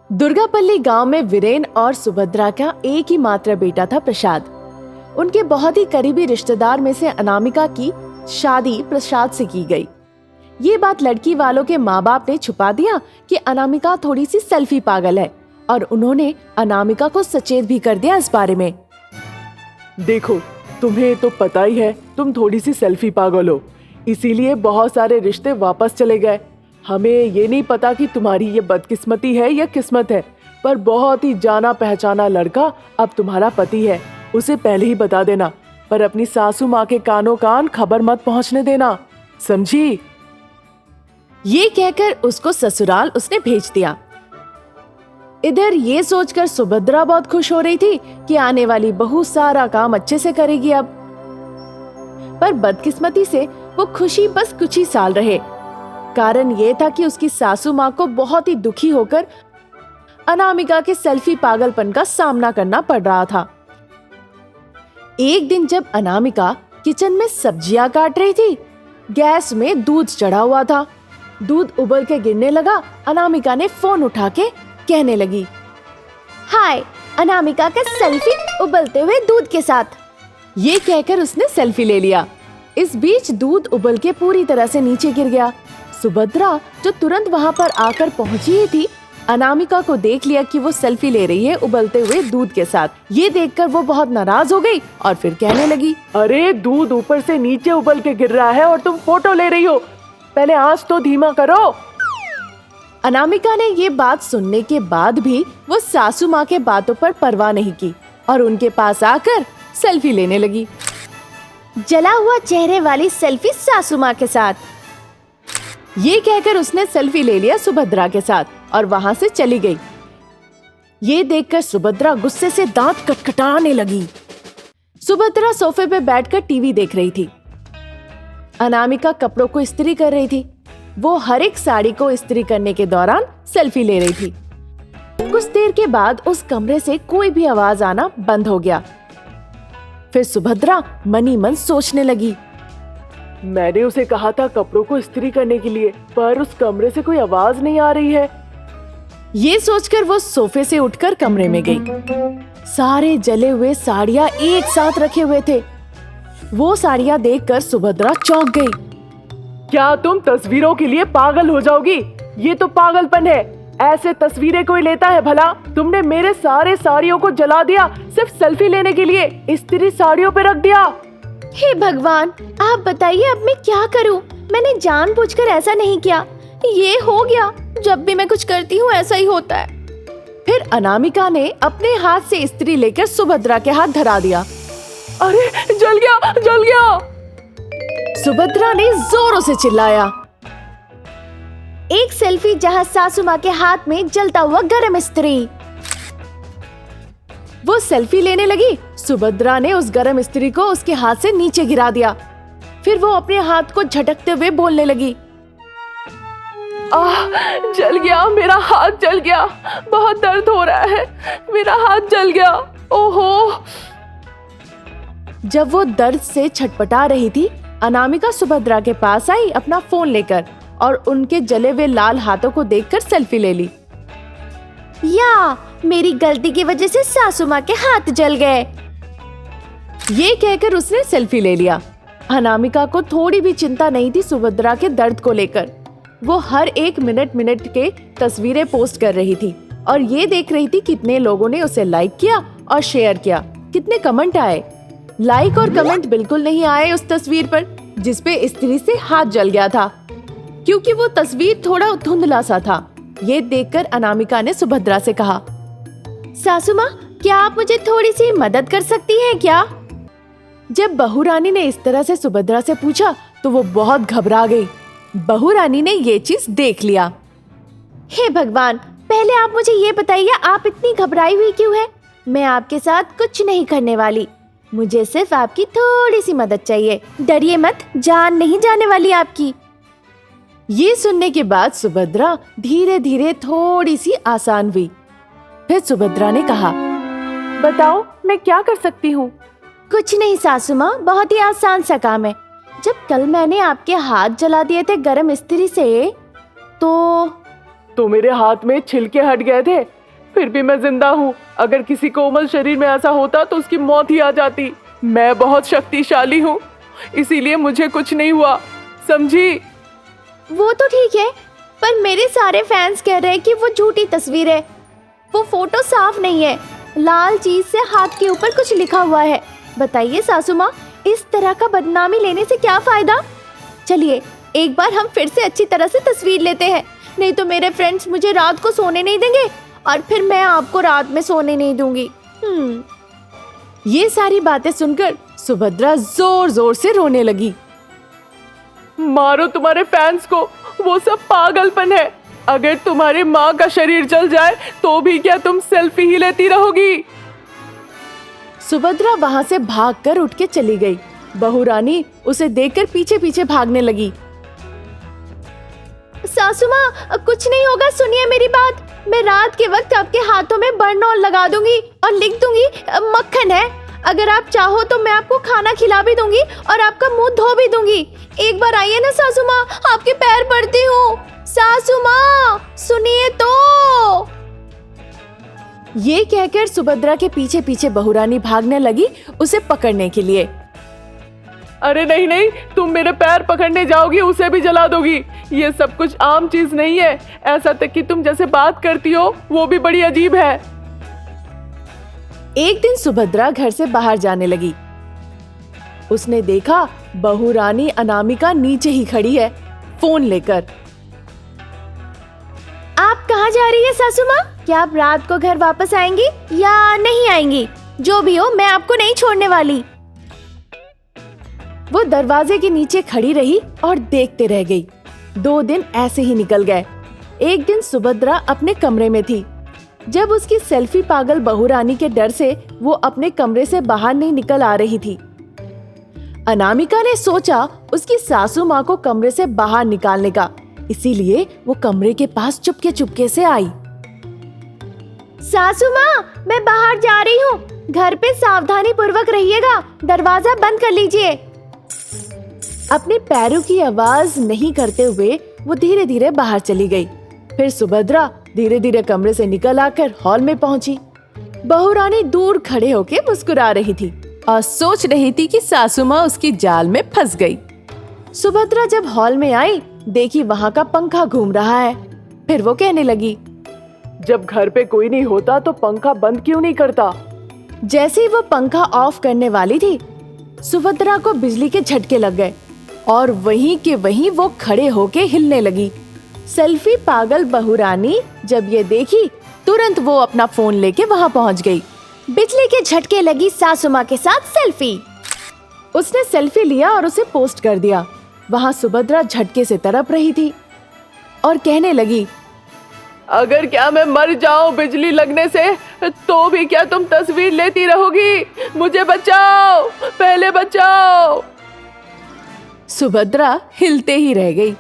दुर्गापल्ली गांव में वीरेन और सुभद्रा का एक ही मात्र बेटा था प्रसाद। उनके बहुत ही करीबी रिश्तेदार में से अनामिका की शादी प्रसाद से की गई। ये बात लड़की वालों के माँ बाप ने छुपा दिया कि अनामिका थोड़ी सी सेल्फी पागल है और उन्होंने अनामिका को सचेत भी कर दिया इस बारे में। देखो, तुम्हें तो पता ही है तुम थोड़ी सी सेल्फी पागल हो, इसीलिए बहुत सारे रिश्ते वापस चले गए। हमें ये नहीं पता कि तुम्हारी ये बदकिस्मती है या किस्मत है, पर बहुत ही जाना पहचाना लड़का अब तुम्हारा पति है। उसे पहले ही बता देना, पर अपनी सासू माँ के कानों कान खबर मत पहुँचने देना, समझी? ये कहकर उसको ससुराल उसने भेज दिया। इधर ये सोचकर सुभद्रा बहुत खुश हो रही थी कि आने वाली बहू सारा काम अच्छे से करेगी अब। पर बदकिस्मती से वो खुशी बस कुछ ही साल रहे। कारण ये था कि उसकी सासू माँ को बहुत ही दुखी होकर अनामिका के सेल्फी पागलपन का सामना करना पड़ रहा था। एक दिन जब अनामिका किचन में सब्जियां काट रही थी, गैस में दूध चढ़ा हुआ था। दूध उबल के गिरने लगा। अनामिका ने फोन उठा के कहने लगी, हाय, अनामिका का सेल्फी उबलते हुए दूध के साथ। ये कहकर उसने सेल्फी ले लिया। इस बीच दूध उबल के पूरी तरह से नीचे गिर गया। सुभद्रा, जो तुरंत वहां पर आकर पहुंची ही थी, अनामिका को देख लिया कि वो सेल्फी ले रही है उबलते हुए दूध के साथ। ये देखकर वो बहुत नाराज हो गई और फिर कहने लगी, अरे, दूध ऊपर से नीचे उबल के गिर रहा है और तुम फोटो ले रही हो, पहले आंच तो धीमा करो। अनामिका ने ये बात सुनने के बाद भी वो सासू माँ के बातों पर परवाह नहीं की और उनके पास आकर सेल्फी लेने लगी। जला हुआ चेहरे वाली सेल्फी सासू माँ के साथ। ये कहकर उसने सेल्फी ले लिया सुभद्रा के साथ और वहां से चली गई। ये देखकर सुभद्रा गुस्से से दांत कटकटाने लगी। सुभद्रा सोफे पे बैठकर टीवी देख रही थी। अनामिका कपड़ों को इस्त्री कर रही थी। वो हर एक साड़ी को इस्त्री करने के दौरान सेल्फी ले रही थी। कुछ देर के बाद उस कमरे से कोई भी आवाज आना बंद हो गया। फिर सुभद्रा मनी मन सोचने लगी, मैंने उसे कहा था कपड़ों को इस्त्री करने के लिए, पर उस कमरे से कोई आवाज नहीं आ रही है। ये सोचकर वो सोफे से उठकर कमरे में गई। सारे जले हुए साड़ियां एक साथ रखे हुए थे। वो साड़ियां देखकर सुभद्रा चौंक गई। क्या तुम तस्वीरों के लिए पागल हो जाओगी? ये तो पागलपन है। ऐसे तस्वीरें कोई लेता है भला? तुमने मेरे सारे साड़ियों को जला दिया सिर्फ सेल्फी लेने के लिए, इस्त्री साड़ियों पे रख दिया। हे भगवान, आप बताइए अब मैं क्या करूं? मैंने जानबूझकर ऐसा नहीं किया। ये हो गया, जब भी मैं कुछ करती हूँ ऐसा ही होता है। फिर अनामिका ने अपने हाथ से इस्त्री लेकर सुभद्रा के हाथ धरा दिया। अरे, जल गया, जल गया! सुभद्रा ने जोरों से चिल्लाया। एक सेल्फी जहां सासू माँ के हाथ में जलता हुआ गरम इस्त्री। वो सेल्फी लेने लगी। सुभद्रा ने उस गरम इस्त्री को उसके हाथ से नीचे गिरा दिया। फिर वो अपने हाथ को झटकते हुए बोलने लगी, आह, जल गया, मेरा हाथ जल गया, बहुत दर्द हो रहा है, मेरा हाथ जल गया, ओहो। जब वो दर्द से छटपटा रही थी, अनामिका सुभद्रा के पास आई अपना फोन लेकर और उनके जले हुए लाल हाथों को देखकर सेल्फी ले ली। या, मेरी गलती की वजह से सासू माँ के हाथ जल गए। ये कहकर उसने सेल्फी ले लिया। अनामिका को थोड़ी भी चिंता नहीं थी सुभद्रा के दर्द को लेकर। वो हर एक मिनट के तस्वीरें पोस्ट कर रही थी और ये देख रही थी कितने लोगों ने उसे लाइक किया और शेयर किया, कितने कमेंट आए। लाइक और कमेंट बिल्कुल नहीं आए उस तस्वीर पर जिसपे इस्त्री से हाथ जल गया था, क्योंकि वो तस्वीर थोड़ा धुंधला सा था। ये देखकर अनामिका ने सुभद्रा से कहा, सासू माँ, क्या आप मुझे थोड़ी सी मदद कर सकती हैं क्या? जब बहू रानी ने इस तरह से सुभद्रा से पूछा तो वो बहुत घबरा गई। बहू रानी ने ये चीज देख लिया। हे भगवान, पहले आप मुझे ये बताइए, आप इतनी घबराई हुई क्यों है? मैं आपके साथ कुछ नहीं करने वाली, मुझे सिर्फ आपकी थोड़ी सी मदद चाहिए। डरिए मत, जान नहीं जाने वाली आपकी। ये सुनने के बाद सुभद्रा धीरे धीरे थोड़ी सी आसान हुई। फिर सुभद्रा ने कहा, बताओ, मैं क्या कर सकती हूँ? कुछ नहीं सासू माँ, बहुत ही आसान सा काम है। जब कल मैंने आपके हाथ जला दिए थे गरम इस्त्री से, तो मेरे हाथ में छिलके हट गए थे, फिर भी मैं जिंदा हूँ। अगर किसी कोमल शरीर में ऐसा होता तो उसकी मौत ही आ जाती। मैं बहुत शक्तिशाली हूँ, इसीलिए मुझे कुछ नहीं हुआ, समझी? वो तो ठीक है, पर मेरे सारे फैंस कह रहे हैं कि वो झूठी तस्वीर है। वो फोटो साफ नहीं है, लाल चीज से हाथ के ऊपर कुछ लिखा हुआ है। बताइए सासू माँ, इस तरह का बदनामी लेने से क्या फायदा? चलिए एक बार हम फिर से अच्छी तरह से तस्वीर लेते हैं, नहीं तो मेरे फ्रेंड्स मुझे रात को सोने नहीं देंगे और फिर मैं आपको रात में सोने नहीं दूंगी। ये सारी बातें सुनकर सुभद्रा जोर जोर से रोने लगी। मारो तुम्हारे फैंस को, वो सब पागलपन है। अगर तुम्हारी माँ का शरीर जल जाए तो भी क्या तुम सेल्फी ही लेती रहोगी? सुभद्रा वहां से भागकर उठ के चली गई। बहू रानी उसे देखकर पीछे पीछे भागने लगी। सासू माँ, कुछ नहीं होगा, सुनिए मेरी बात। मैं रात के वक्त आपके हाथों में बर्नॉल लगा दूंगी और लिख दूंगी मक्खन है। अगर आप चाहो तो मैं आपको खाना खिला भी दूंगी और आपका मुंह धो भी दूंगी। एक बार आइए ना सासू माँ, आपके पैर पड़ती हूँ। सासू माँ सुनिए तो। ये कहकर सुभद्रा के पीछे पीछे बहुरानी भागने लगी उसे पकड़ने के लिए। अरे नहीं नहीं, तुम मेरे पैर पकड़ने जाओगी, उसे भी जला दोगी। ये सब कुछ आम चीज नहीं है। ऐसा तक कि तुम जैसे बात करती हो वो भी बड़ी अजीब है। एक दिन सुभद्रा घर से बाहर जाने लगी। उसने देखा बहू रानी अनामिका नीचे ही खड़ी है, फोन लेकर। आप कहाँ जा रही है सासू माँ? क्या आप रात को घर वापस आएंगी या नहीं आएंगी? जो भी हो, मैं आपको नहीं छोड़ने वाली। वो दरवाजे के नीचे खड़ी रही और देखते रह गई। 2 दिन ऐसे ही निकल गए। एक दिन सुभद्रा अपने कमरे में थी। जब उसकी सेल्फी पागल बहुरानी के डर से वो अपने कमरे से बाहर नहीं निकल आ रही थी, अनामिका ने सोचा उसकी सासू माँ को कमरे से बाहर निकालने का। इसीलिए वो कमरे के पास चुपके चुपके से आई। सासू माँ, मैं बाहर जा रही हूँ, घर पे सावधानी पूर्वक रहिएगा, दरवाजा बंद कर लीजिए। अपने पैरों की आवाज नहीं करते हुए वो धीरे धीरे बाहर चली गई। फिर सुभद्रा धीरे धीरे कमरे से निकल आकर हॉल में पहुंची। बहुरानी दूर खड़े होके मुस्कुरा रही थी और सोच रही थी कि सासू माँ उसकी जाल में फंस गई। सुभद्रा जब हॉल में आई, देखी वहाँ का पंखा घूम रहा है। फिर वो कहने लगी, जब घर पे कोई नहीं होता तो पंखा बंद क्यों नहीं करता? जैसे ही वो पंखा ऑफ करने वाली थी, सुभद्रा को बिजली के झटके लग गए और वहीं के वहीं वो खड़े होके हिलने लगी। सेल्फी पागल बहुरानी जब ये देखी, तुरंत वो अपना फोन लेके वहाँ पहुँच गई। बिजली के झटके लगी सासू माँ के साथ सेल्फी। उसने सेल्फी लिया और उसे पोस्ट कर दिया। वहाँ सुभद्रा झटके से तड़प रही थी और कहने लगी, अगर क्या मैं मर जाऊं बिजली लगने से तो भी क्या तुम तस्वीर लेती रहोगी? मुझे बचाओ, पहले बचाओ। सुभद्रा हिलते ही रह गई।